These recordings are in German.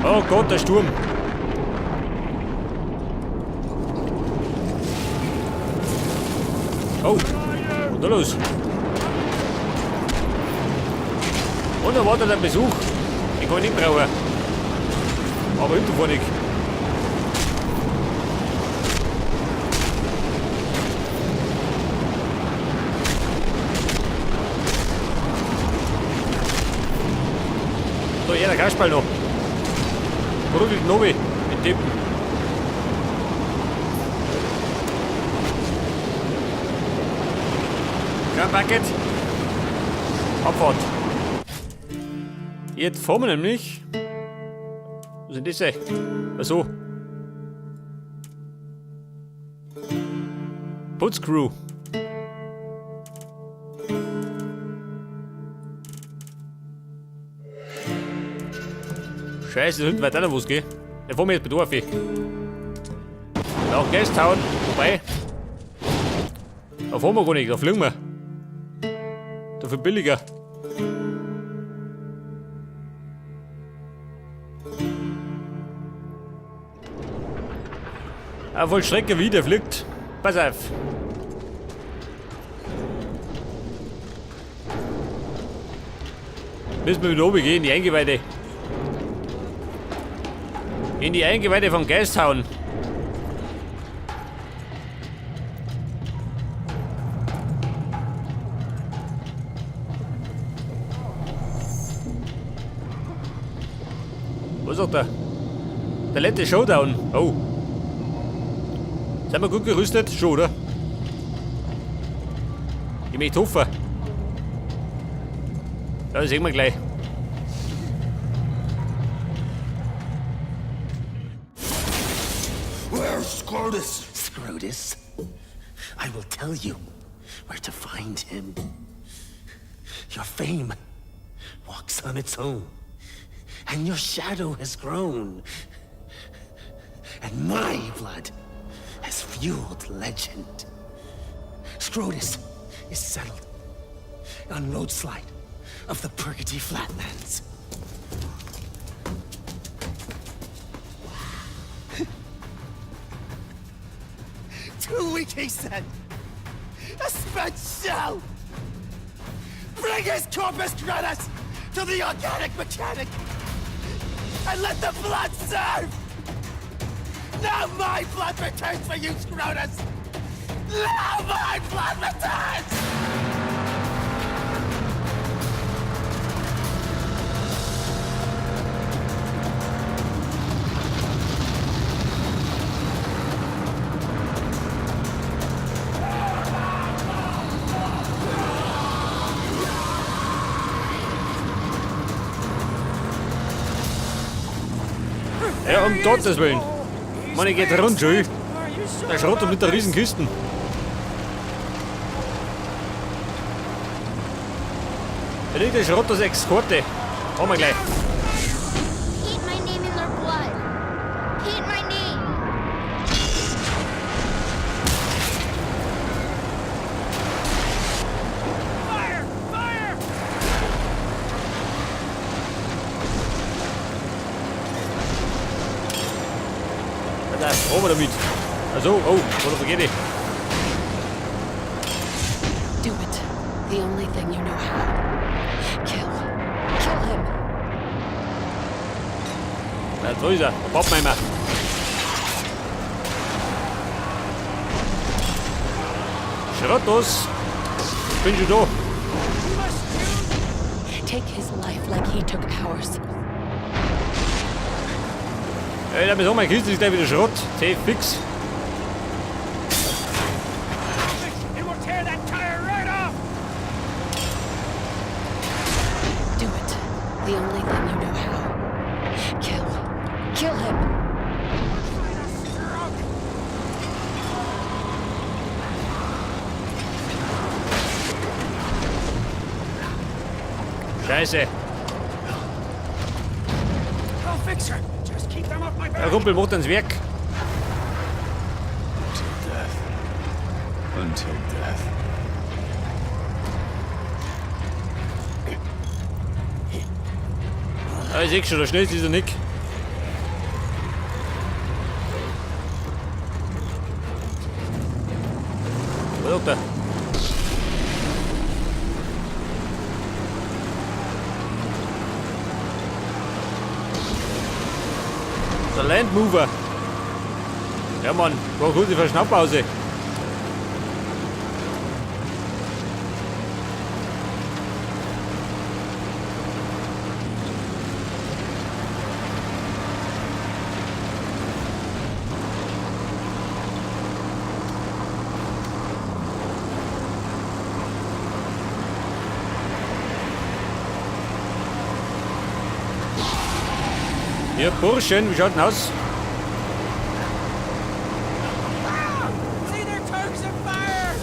Oh Gott, der Sturm. Oh, was ist da los? Unerwarteter Besuch. Ich kann nicht brauchen. Aber hinten vorne. So, hier der Kasperl noch. Rudelt Novi mit dem. Kein Bucket. Abfahrt. Jetzt fahren wir nämlich. Was sind das? Achso. Putzcrew. Scheiße, da hinten weiter noch was, gell? Da fahren wir jetzt bei Dorf. Nach Gastown. Vorbei. Da fahren wir gar nicht, da fliegen wir. Dafür billiger. Auf voll Strecke wieder fliegt. Pass auf. Müssen wir wieder oben gehen, in die Eingeweide. In die Eingeweide von Gastown. Was sagt er? Der letzte Showdown. Oh. Sind wir gut gerüstet? Schon, oder? Ich möchte hoffen. Ja, das sehen wir gleich. Where's Scrotus? Scrotus? I will tell you where to find him. Your fame walks on its own, and your shadow has grown. And my blood has fueled legend. Scrotus is settled on Roadslide of the Purgatory Flatlands. 2 weeks, he said. A spent shell! Bring his corpus gratis to the organic mechanic! And let the blood serve! Now my blood returns for you, Scrotus! Now my blood returns! Ja, um Gottes Willen. Mann, ich geht rund, schön. Der Schrott mit der riesen Kisten. Da liegt der Schrott aus Exkorte. Haben wir gleich. Paint my name in their blood. Paint my name. Fire! Fire! Da, oben damit. Also, oh, oder vergeht ich. Do it. The only thing you know how. Kill him. Ja, so ist er. Der Pappenheimer. Schrottos. Bin schon da. Take his life like he took ours. Ja, damit haben wir Kiste, ist gleich wieder Schrott. Safe fix. It will tear that tire right off! Do it. The only thing you know how. Kill him. Scheiße. I'll fix her. Just keep them off my back. Der Rumpel macht ans Werk. Until death. Ja, ich seh schon, der schnellste ist er nicht. Doktor. Der Landmover. Ja, Mann, war kurz für Schnapppause. Ja, Burschen, wie schaut denn aus? See their tongues of fire!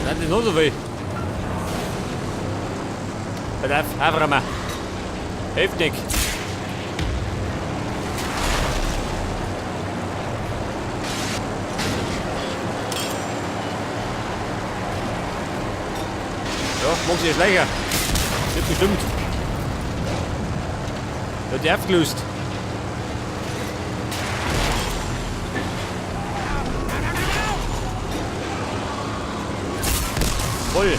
Das ist noch so viel. Bedarf, einfach mal. Hilft nicht. Ja, mach sie jetzt leichter. Wird bestimmt. Wird die aufgelöst. Voll.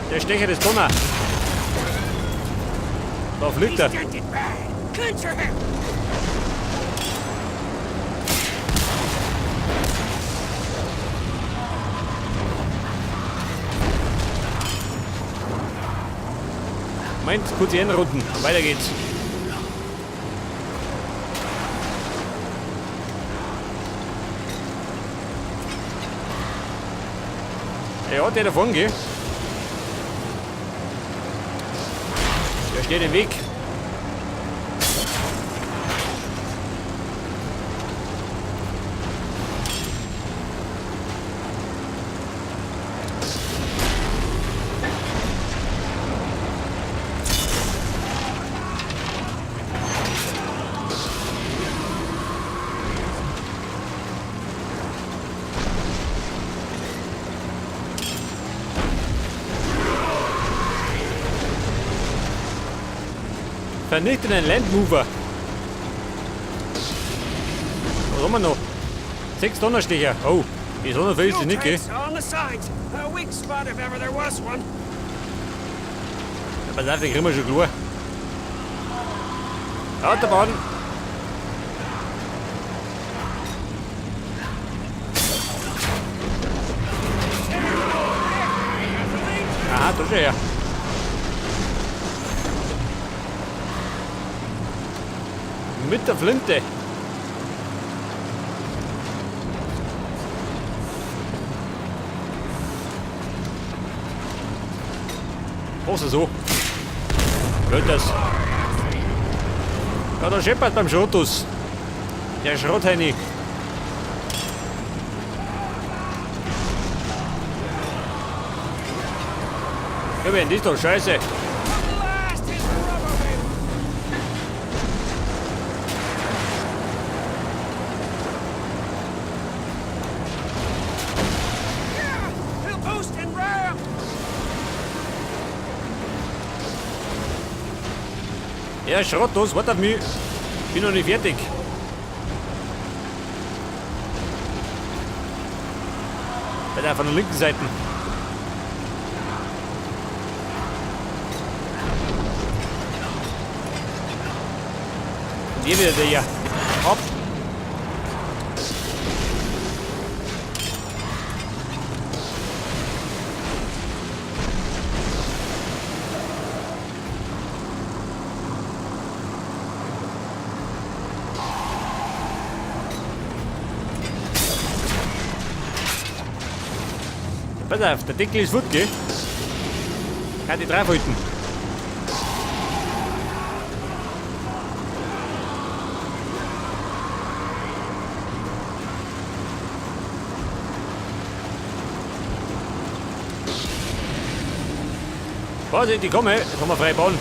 Der Stecher des Donner. Da fliegt er. Dented bad! Clincher him! Moment, kurz die Endrunden. Weiter geht's. Ja, der davon geht. Der steht im Weg. Vernichten einen Landmover. Was haben wir noch? 6 Donnerstecher. Oh, die so viel ist es nicht, gell? on the sides. A weak spot if ever there was one. Ja, pass auf, den kriegen wir schon klar. Autobahn. Aha, da schon her. Mit der Flinte. Was ist so? Wird das? Ja, der scheppert beim Schrotus. Der Schrottheini. Ja, wenn, das ist doch scheiße. Blast his rubber wing! Yeah! He'll boost and ram! Ja, Schrottus, warte auf mich. Bin noch nicht fertig. Bei der von der linken Seite. Und hier wieder der hier. Hopp. Pass auf, der Deckel ist gut, gell? Kann die drauf halten. Vorsicht, ich komme, jetzt haben wir freie Bahn.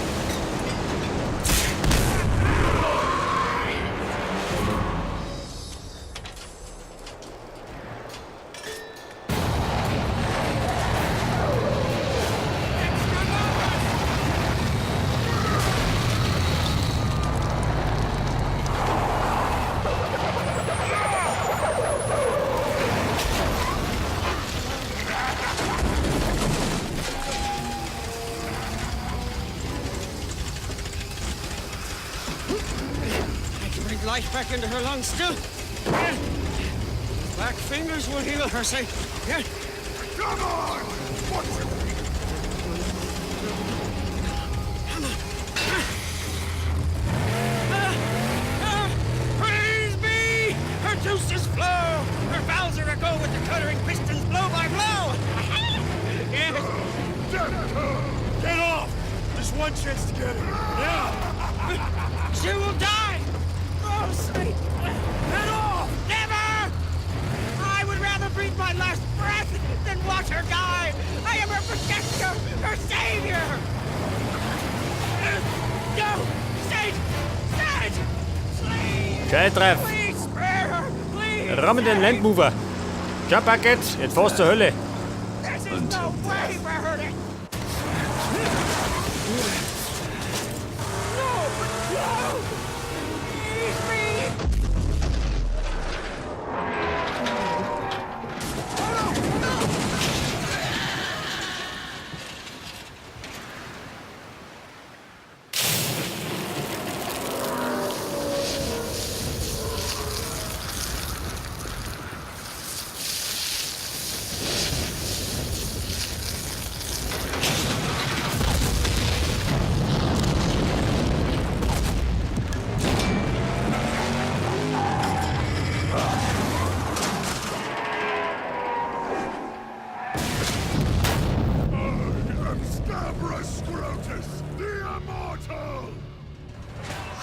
breathe life back into her lungs still. Yeah. Black fingers will heal her, say. Yeah. Come on! What's it? Praise be! Her juices flow! Her valves are a-go with the cuttering pistons blow by blow! Yes! Get off! Just one chance to get her. Yeah! She will die! Oh, sweet! Get off! Never! I would rather breathe my last breath than watch her die! I am her protector! Her savior! No! Sage! Sage! Please! Scheißtreff. Please spare her! Please! Ramme den Landmover. Jump Packet, jetzt fahr's zur Hölle. This is no way for her to... No! Please, me!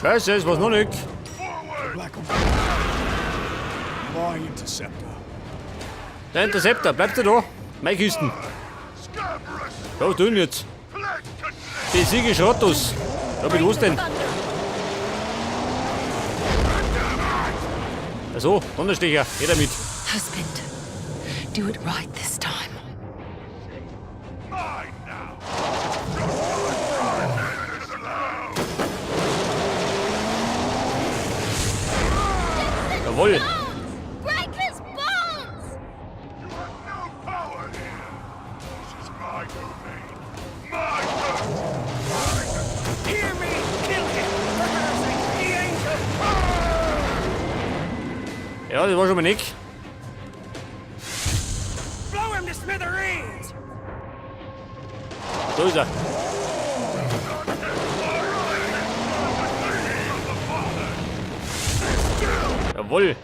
Scheiße, es war's noch nicht. My interceptor. Der Interceptor, bleibst du da? Meine Kisten. Was tun jetzt? Die Siege Schrottus. Ja, mit was denn? Achso, Donnerstecher, geh damit. Husband, do it right this time. Jawohl. Break his bones! You have no power here. This is my domain. My domain. Hear me! Kill him! For her sake, the angel! Ja, das war schon mal Nick. Blow him to smithereens! So ist er. Jawohl.